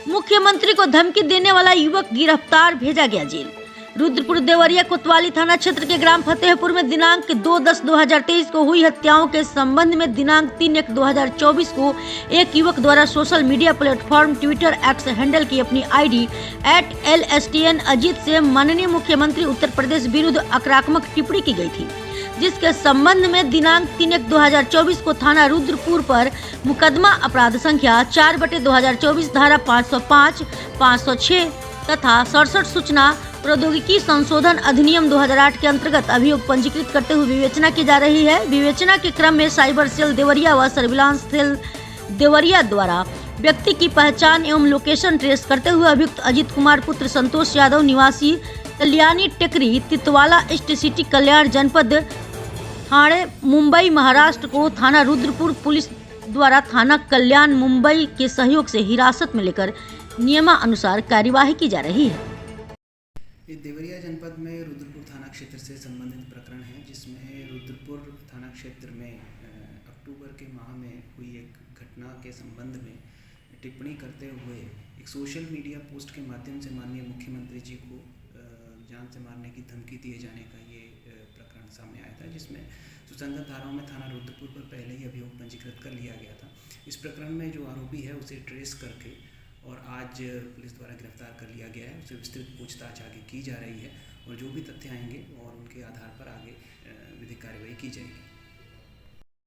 मुख्यमंत्री को धमकी देने वाला युवक गिरफ्तार, भेजा गया जेल। रुद्रपुर देवरिया कोतवाली थाना क्षेत्र के ग्राम फतेहपुर में दिनांक 2/10/2023 को हुई हत्याओं के संबंध में दिनांक 3/1/2024 को एक युवक द्वारा social media platform Twitter x handle की अपनी आईडी @LSTN अजीत से माननीय मुख्यमंत्री उत्तर प्रदेश विरुद्ध आक्रामक टिप्पणी की गई थी, जिसके संबंध में दिनांक 3/1/2024 को थाना रुद्रपुर पर मुकदमा अपराध संख्या 4/2024 धारा 505, 506 तथा 67 सूचना प्रौद्योगिकी संशोधन अधिनियम 2008 के अंतर्गत अभियोग पंजीकृत करते हुए विवेचना की जा रही है। विवेचना के क्रम में साइबर सेल देवरिया व सर्विलांस सेल देवरिया द्वारा व्यक्ति की पहचान एवं लोकेशन ट्रेस करते हुए अभियुक्त अजीत कुमार पुत्र संतोष यादव निवासी कल्याणी टेकरी तितवाला ईस्ट सिटी कल्याण जनपद ठाणे मुंबई महाराष्ट्र को थाना रुद्रपुर पुलिस द्वारा थाना कल्याण मुंबई के सहयोग से हिरासत में लेकर नियमानुसार कार्यवाही की जा रही है। ये देवरिया जनपद में रुद्रपुर थाना क्षेत्र से संबंधित प्रकरण है, जिसमें रुद्रपुर थाना क्षेत्र में अक्टूबर के माह में हुई एक घटना के संबंध में टिप्पणी करते हुए एक सोशल मीडिया पोस्ट के माध्यम से माननीय मुख्यमंत्री जी को जान से मारने की धमकी दिए जाने का ये प्रकरण सामने आया था, जिसमें सुसंगत धाराओं में थाना रुद्रपुर पर पहले ही अभियोग पंजीकृत कर लिया गया था। इस प्रकरण में जो आरोपी है उसे ट्रेस करके और आज पुलिस द्वारा गिरफ्तार कर लिया गया है। उसे विस्तृत पूछताछ आगे की जा रही है और जो भी तथ्य आएंगे और उनके आधार पर आगे विधिक कार्रवाई की जाएगी।